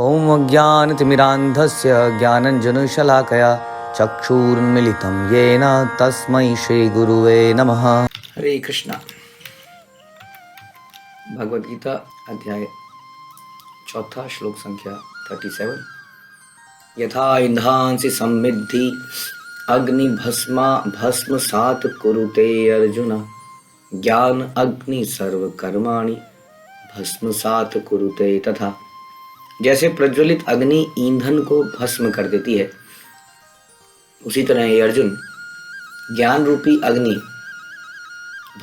ॐ अज्ञानतिमिरान्धस्य ज्ञानञ्जनशलाकया चक्षुरुन्मिलितं येन तस्मै श्रीगुरुवे नमः। हरे कृष्णा। भगवद गीता अध्याय 4 श्लोक संख्या 37। यथा इंधांसि सम्मिद्धि भस्मसात् कुरुते अर्जुन, ज्ञान अग्नि सर्व कर्माणि भस्मसात् कुरुते। तथा जैसे प्रज्वलित अग्नि ईंधन को भस्म कर देती है, उसी तरह ये अर्जुन ज्ञान रूपी अग्नि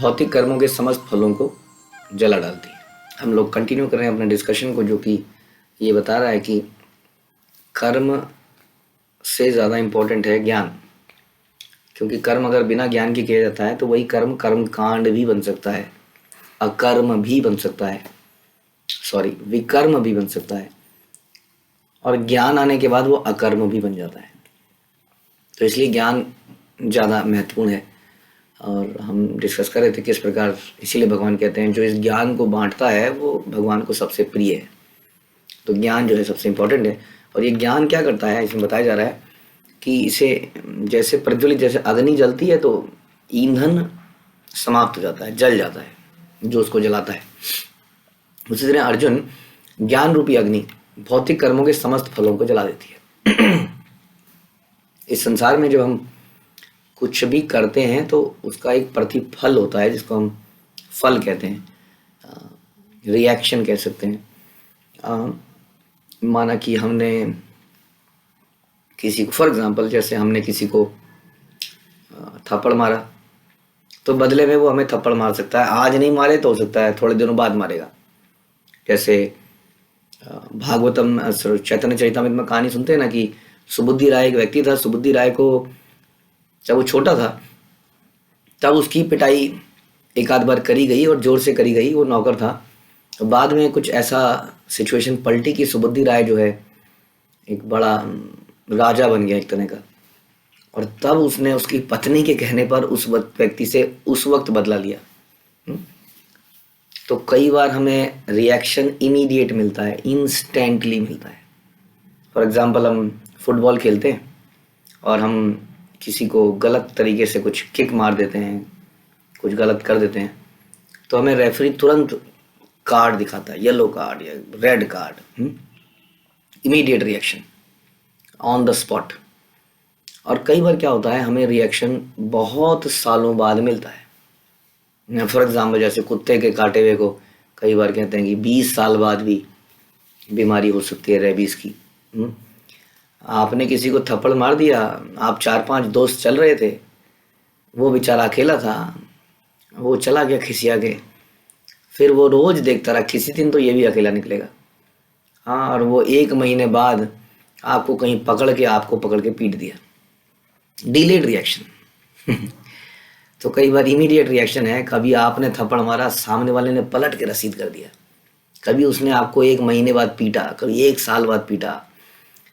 भौतिक कर्मों के समस्त फलों को जला डालती है। हम लोग कंटिन्यू कर रहे हैं अपने डिस्कशन को, जो कि ये बता रहा है कि कर्म से ज़्यादा इम्पोर्टेंट है ज्ञान, क्योंकि कर्म अगर बिना ज्ञान के किया जाता है तो वही कर्म कर्म कांड भी बन सकता है, अकर्म भी बन सकता है, विकर्म भी बन सकता है, और ज्ञान आने के बाद वो अकर्म भी बन जाता है। तो इसलिए ज्ञान ज़्यादा महत्वपूर्ण है। और हम डिस्कस कर रहे थे किस प्रकार, इसीलिए भगवान कहते हैं जो इस ज्ञान को बांटता है वो भगवान को सबसे प्रिय है। तो ज्ञान जो है सबसे इम्पोर्टेंट है। और ये ज्ञान क्या करता है, इसमें बताया जा रहा है कि इसे जैसे प्रज्वलित, जैसे अग्नि जलती है तो ईंधन समाप्त हो जाता है, जल जाता है जो उसको जलाता है। उसी तरह अर्जुन ज्ञान रूपी अग्नि भौतिक कर्मों के समस्त फलों को जला देती है। इस संसार में जब हम कुछ भी करते हैं तो उसका एक प्रतिफल होता है, जिसको हम फल कहते हैं, रिएक्शन कह सकते हैं। माना कि हमने किसी को, फॉर एग्जांपल जैसे हमने किसी को थप्पड़ मारा, तो बदले में वो हमें थप्पड़ मार सकता है। आज नहीं मारे तो हो सकता है थोड़े दिनों बाद मारेगा। जैसे भागवतम चैतन्य चरितामृत में कहानी सुनते हैं ना कि सुबुद्धि राय एक व्यक्ति था। सुबुद्धि राय को जब वो छोटा था तब उसकी पिटाई एक आध बार करी गई और जोर से करी गई, वो नौकर था। तो बाद में कुछ ऐसा सिचुएशन पलटी कि सुबुद्धि राय जो है एक बड़ा राजा बन गया एक तरह का, और तब उसने उसकी पत्नी के कहने पर उस व्यक्ति से उस वक्त बदला लिया। तो कई बार हमें रिएक्शन इमीडिएट मिलता है, इंस्टेंटली मिलता है। फॉर एग्जांपल हम फुटबॉल खेलते हैं और हम किसी को गलत तरीके से कुछ किक मार देते हैं, कुछ गलत कर देते हैं, तो हमें रेफरी तुरंत कार्ड दिखाता है, येलो कार्ड या red card. Immediate reaction on the spot. और कई बार क्या होता है, हमें रिएक्शन बहुत सालों बाद मिलता है। फॉर एग्जाम्पल जैसे कुत्ते के काटे हुए को कई बार कहते हैं कि 20 साल बाद भी बीमारी हो सकती है, रेबीज की। आपने किसी को थप्पड़ मार दिया, आप 4-5 दोस्त चल रहे थे, वो बेचारा अकेला था, वो चला गया खिसिया के, फिर वो रोज देखता रहा, किसी दिन तो ये भी अकेला निकलेगा। हाँ, और वो 1 महीने बाद आपको कहीं पकड़ के पीट दिया। Delayed reaction. तो कई बार इमीडिएट रिएक्शन है, कभी आपने थप्पड़ मारा, सामने वाले ने पलट के रसीद कर दिया, कभी उसने आपको 1 महीने बाद पीटा, कभी 1 साल बाद पीटा।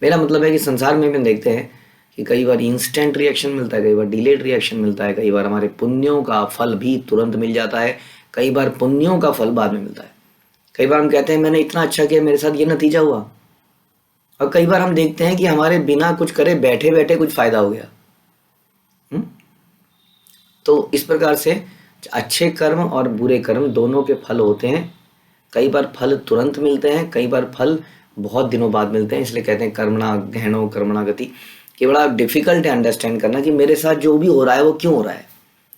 मेरा मतलब है कि संसार में भी देखते हैं कि कई बार इंस्टेंट रिएक्शन मिलता है, कई बार डिलेड रिएक्शन मिलता है, कई बार हमारे पुण्यों का फल भी तुरंत मिल जाता है, कई बार पुण्यों का फल बाद में मिलता है। कई बार हम कहते हैं मैंने इतना अच्छा किया, मेरे साथ ये नतीजा हुआ, और कई बार हम देखते हैं कि हमारे बिना कुछ करे बैठे बैठे कुछ फायदा हो गया। तो इस प्रकार से अच्छे कर्म और बुरे कर्म दोनों के फल होते हैं। कई बार फल तुरंत मिलते हैं, कई बार फल बहुत दिनों बाद मिलते हैं। इसलिए कहते हैं कर्मणा गहनो कर्मणा गति, कि बड़ा डिफिकल्ट है अंडरस्टैंड करना कि मेरे साथ जो भी हो रहा है वो क्यों हो रहा है।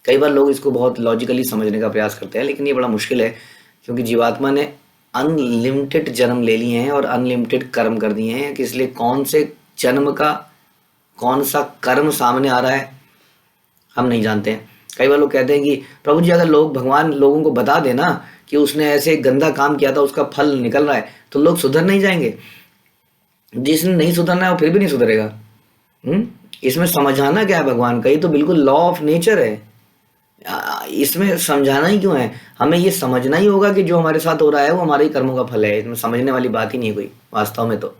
कई बार लोग इसको बहुत लॉजिकली समझने का प्रयास करते हैं, लेकिन ये बड़ा मुश्किल है, क्योंकि जीवात्मा ने अनलिमिटेड जन्म ले लिए हैं और अनलिमिटेड कर्म कर दिए हैं, कि इसलिए कौन से जन्म का कौन सा कर्म सामने आ रहा है हम नहीं जानते हैं। कई बार लोग कहते हैं कि प्रभु जी अगर भगवान लोगों को बता देना कि उसने ऐसे गंदा काम किया था, उसका फल निकल रहा है, तो लोग सुधर नहीं जाएंगे। जिसने नहीं सुधरना है वो फिर भी नहीं सुधरेगा। इसमें समझाना क्या है भगवान का, ये तो बिल्कुल लॉ ऑफ नेचर है। इसमें समझाना ही क्यों है, हमें ये समझना ही होगा कि जो हमारे साथ हो रहा है वो हमारे ही कर्मों का फल है। इसमें समझने वाली बात ही नहीं है कोई वास्तव में, तो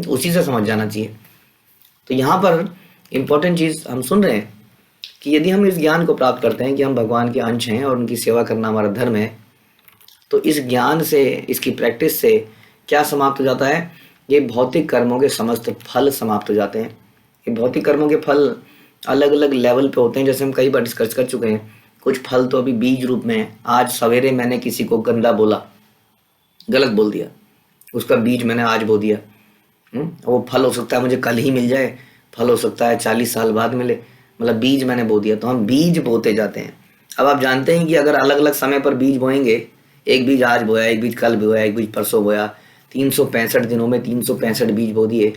उसी से समझ जाना चाहिए। तो यहाँ पर इम्पोर्टेंट चीज़ हम सुन रहे हैं कि यदि हम इस ज्ञान को प्राप्त करते हैं कि हम भगवान के अंश हैं और उनकी सेवा करना हमारा धर्म है, तो इस ज्ञान से, इसकी प्रैक्टिस से क्या समाप्त हो जाता है, ये भौतिक कर्मों के समस्त फल समाप्त हो जाते हैं। ये भौतिक कर्मों के फल अलग अलग लेवल पे होते हैं, जैसे हम कई बार डिस्कस कर चुके हैं। कुछ फल तो अभी बीज रूप में है। आज सवेरे मैंने किसी को गंदा बोला, गलत बोल दिया, उसका बीज मैंने आज बो दिया। वो फल हो सकता है मुझे कल ही मिल जाए, फल हो सकता है 40 साल बाद मिले, मतलब बीज मैंने बो दिया। तो हम बीज बोते जाते हैं। अब आप जानते हैं कि अगर अलग अलग समय पर बीज बोएंगे, एक बीज आज बोया, एक बीज कल बोया, एक बीज परसों बोया, 365 दिनों में 365 बीज बो दिए,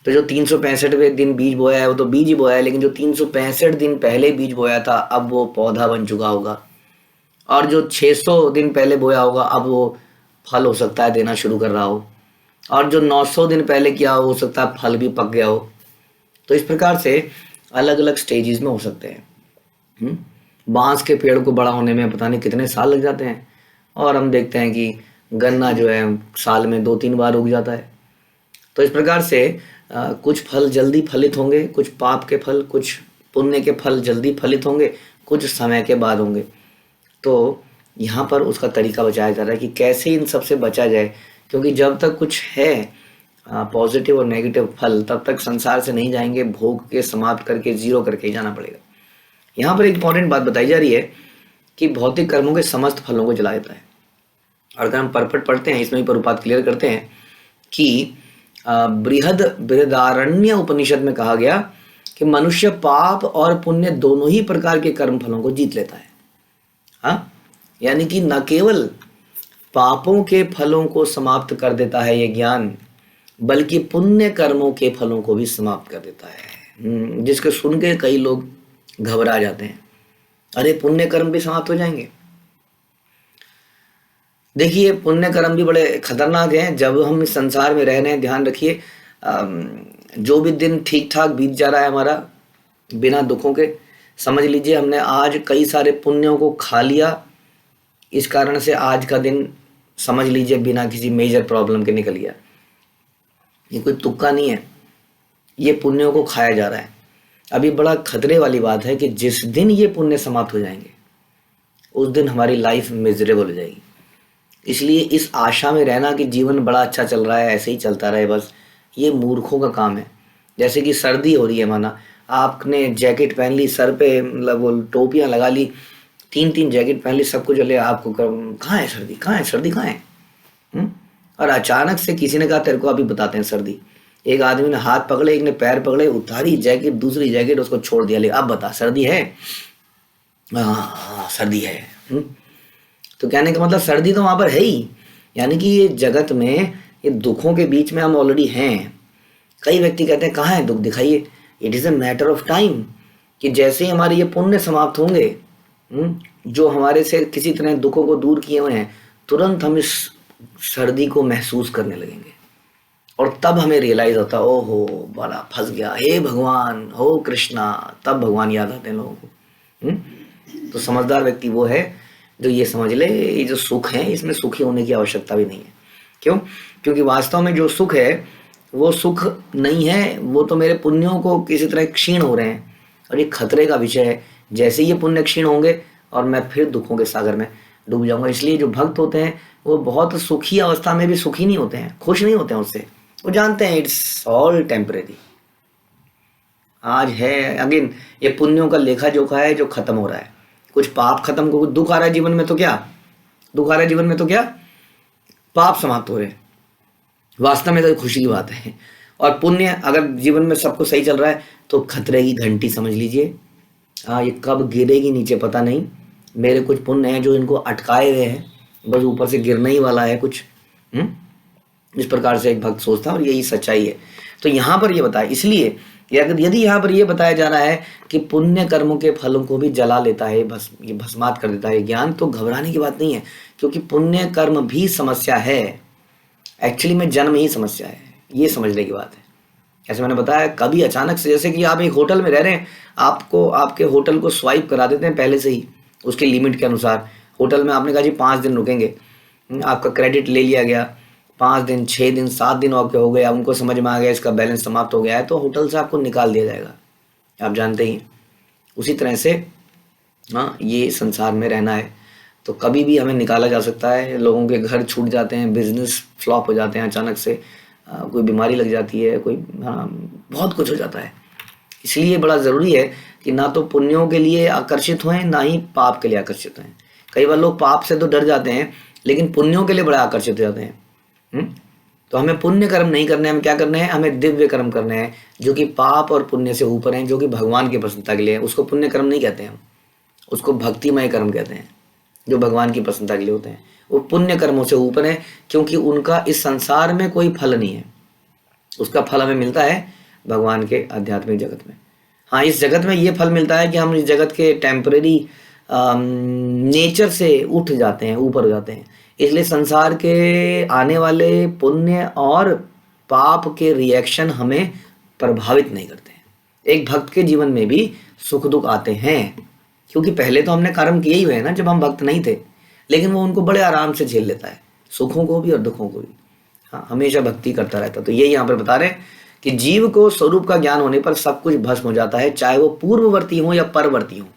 तो जो 365वें दिन बीज बोया है वो तो बीज ही बोया है, लेकिन जो 365 दिन पहले बीज बोया था अब वो पौधा बन चुका होगा, और जो 600 दिन पहले बोया होगा अब वो फल हो सकता है देना शुरू कर रहा हो, और जो 900 दिन पहले किया हो सकता है फल भी पक गया हो। तो इस प्रकार से अलग अलग स्टेजेस में हो सकते हैं। बांस के पेड़ को बड़ा होने में पता नहीं कितने साल लग जाते हैं, और हम देखते हैं कि गन्ना जो है साल में 2-3 बार उग जाता है। तो इस प्रकार से कुछ फल जल्दी फलित होंगे, कुछ पाप के फल, कुछ पुण्य के फल जल्दी फलित होंगे, कुछ समय के बाद होंगे। तो यहाँ पर उसका तरीका बताया जा रहा है कि कैसे इन सब से बचा जाए, क्योंकि जब तक कुछ है पॉजिटिव और नेगेटिव फल, तब तक संसार से नहीं जाएंगे, भोग के समाप्त करके जीरो करके ही जाना पड़ेगा। यहाँ पर एक इंपॉर्टेंट बात बताई जा रही है कि भौतिक कर्मों के समस्त फलों को जला देता है। और अगर हम परपट पढ़ते हैं, इसमें भी प्रभुपाद क्लियर करते हैं कि बृहद बृहदारण्य उपनिषद में कहा गया कि मनुष्य पाप और पुण्य दोनों ही प्रकार के कर्म फलों को जीत लेता है। हाँ, यानी कि न केवल पापों के फलों को समाप्त कर देता है ये ज्ञान, बल्कि पुण्य कर्मों के फलों को भी समाप्त कर देता है। जिसके सुन के कई लोग घबरा जाते हैं, अरे पुण्य कर्म भी समाप्त हो जाएंगे। देखिए, पुण्य कर्म भी बड़े खतरनाक हैं। जब हम इस संसार में रह रहे हैं, ध्यान रखिए, जो भी दिन ठीक ठाक बीत जा रहा है हमारा बिना दुखों के, समझ लीजिए हमने आज कई सारे पुण्यों को खा लिया, इस कारण से आज का दिन समझ लीजिए बिना किसी मेजर प्रॉब्लम के निकल गया। ये कोई तुक्का नहीं है, ये पुण्यों को खाया जा रहा है। अभी बड़ा खतरे वाली बात है कि जिस दिन ये पुण्य समाप्त हो जाएंगे उस दिन हमारी लाइफ मिजरेबल हो जाएगी। इसलिए इस आशा में रहना कि जीवन बड़ा अच्छा चल रहा है, ऐसे ही चलता रहे बस, ये मूर्खों का काम है। जैसे कि सर्दी हो रही है, माना आपने जैकेट पहन ली, सर पे मतलब वो टोपियाँ लगा ली, 3-3 जैकेट पहन ली, सब कुछ चले, आपको कहाँ है सर्दी, कहाँ है सर्दी, कहाँ है? और अचानक से किसी ने कहा तेरे को अभी बताते हैं सर्दी। एक आदमी ने हाथ पकड़े, एक ने पैर पकड़े, उतारी जैकेट, दूसरी जैकेट उसको छोड़ दिया, ले अब बता सर्दी है? हाँ सर्दी है। तो कहने का मतलब सर्दी तो वहाँ पर है ही। यानी कि ये जगत में, ये दुखों के बीच में हम ऑलरेडी हैं। कई व्यक्ति कहते हैं कहाँ है दुख, दिखाइए। It is a matter of time कि जैसे ही हमारे ये पुण्य समाप्त होंगे, जो हमारे से किसी तरह दुखों को दूर किए हुए हैं, तुरंत हम इस सर्दी को महसूस करने लगेंगे, और तब हमें रियलाइज होता है ओहो बड़ा फंस गया, हे भगवान, हो कृष्णा, तब भगवान याद आते हैं लोगों को। तो समझदार व्यक्ति वो है जो ये समझ ले ये जो सुख है इसमें सुखी होने की आवश्यकता भी नहीं है। क्यों? क्योंकि वास्तव में जो सुख है वो सुख नहीं है, वो तो मेरे पुण्यों को किसी तरह क्षीण हो रहे हैं, और ये खतरे का विषय है। जैसे ये पुण्य क्षीण होंगे और मैं फिर दुखों के सागर में डूब जाऊंगा। इसलिए जो भक्त होते हैं वो बहुत सुखी अवस्था में भी सुखी नहीं होते हैं, खुश नहीं होते हैं उससे। वो जानते हैं इट्स ऑल टेम्परेरी, आज है अगेन। ये पुण्यों का लेखा जोखा है जो खत्म हो रहा है। कुछ पाप खत्म, को दुख आ रहा है जीवन में तो क्या, दुख आ रहा है जीवन में तो क्या, पाप समाप्त हो रहे हैं। वास्तव में तो खुशी की बात है। और पुण्य अगर जीवन में सब कुछ सही चल रहा है तो खतरे की घंटी समझ लीजिए। हाँ, ये कब गिरेगी नीचे पता नहीं। मेरे कुछ पुण्य हैं जो इनको अटकाए हुए हैं, बस ऊपर से गिरने ही वाला है कुछ। इस प्रकार से एक भक्त सोचता है, और यही सच्चाई है। तो यहाँ पर ये बताया, इसलिए यदि यहाँ पर ये बताया जा रहा है कि पुण्य कर्मों के फलों को भी जला लेता है, ये भस्मात कर देता है ज्ञान, तो घबराने की बात नहीं है। क्योंकि पुण्य कर्म भी समस्या है, एक्चुअली में जन्म ही समस्या है, ये समझने की बात है। जैसे मैंने बताया, कभी अचानक से, जैसे कि आप एक होटल में रह रहे हैं, आपको आपके होटल को स्वाइप करा देते हैं पहले से ही उसके लिमिट के अनुसार। होटल में आपने कहा जी 5 दिन रुकेंगे, आपका क्रेडिट ले लिया गया, 5 दिन 6 दिन 7 दिन आपके हो गया, उनको समझ में आ गया इसका बैलेंस समाप्त हो गया है, तो होटल से आपको निकाल दिया जाएगा। आप जानते ही। उसी तरह से हाँ, ये संसार में रहना है तो कभी भी हमें निकाला जा सकता है। लोगों के घर छूट जाते हैं, बिजनेस फ्लॉप हो जाते हैं अचानक से, कोई बीमारी लग जाती है, कोई बहुत कुछ हो जाता है। इसलिए बड़ा ज़रूरी है कि ना तो पुण्यों के लिए आकर्षित हों, ना ही पाप के लिए आकर्षित हों। कई बार लोग पाप से तो डर जाते हैं, लेकिन पुण्यों के लिए बड़ा आकर्षित हो जाते हैं। तो हमें पुण्य कर्म नहीं करने, हमें क्या करने हैं, हमें दिव्य कर्म करने हैं जो कि पाप और पुण्य से ऊपर हैं, जो कि भगवान की प्रसन्नता के लिए है। उसको पुण्य कर्म नहीं कहते हैं, हम उसको भक्तिमय कर्म कहते हैं, जो भगवान की प्रसन्नता के लिए होते हैं। वो पुण्य कर्मों से ऊपर है, क्योंकि उनका इस संसार में कोई फल नहीं है। उसका फल हमें मिलता है भगवान के आध्यात्मिक जगत में। हाँ, इस जगत में ये फल मिलता है कि हम इस जगत के टेम्परेरी नेचर से उठ जाते हैं, ऊपर हो जाते हैं। इसलिए संसार के आने वाले पुण्य और पाप के रिएक्शन हमें प्रभावित नहीं करते हैं। एक भक्त के जीवन में भी सुख दुख आते हैं, क्योंकि पहले तो हमने कर्म किए ही हुए हैं ना जब हम भक्त नहीं थे, लेकिन वो उनको बड़े आराम से झेल लेता है, सुखों को भी और दुखों को भी। हाँ, हमेशा भक्ति करता रहता। तो ये यहाँ पर बता रहे हैं कि जीव को स्वरूप का ज्ञान होने पर सब कुछ भस्म हो जाता है, चाहे वो पूर्ववर्ती हो या परवर्ती हो।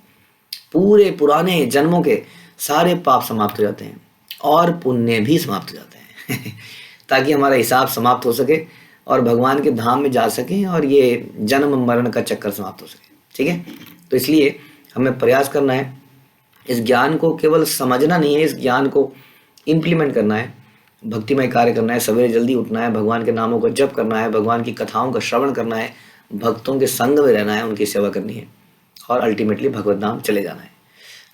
पूरे पुराने जन्मों के सारे पाप समाप्त हो जाते हैं और पुण्य भी समाप्त हो जाते हैं ताकि हमारा हिसाब समाप्त हो सके और भगवान के धाम में जा सकें और ये जन्म मरण का चक्कर समाप्त हो सके। ठीक है, तो इसलिए हमें प्रयास करना है, इस ज्ञान को केवल समझना नहीं है, इस ज्ञान को इम्प्लीमेंट करना है, भक्तिमय कार्य करना है, सवेरे जल्दी उठना है, भगवान के नामों का जप करना है, भगवान की कथाओं का श्रवण करना है, भक्तों के संग में रहना है, उनकी सेवा करनी है और अल्टीमेटली भगवत धाम चले जाना है।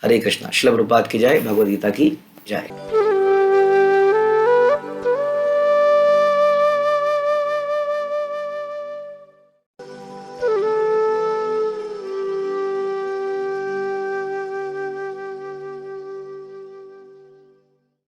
हरे कृष्णा। श्रील प्रभुपाद की जय, भगवद गीता की जय।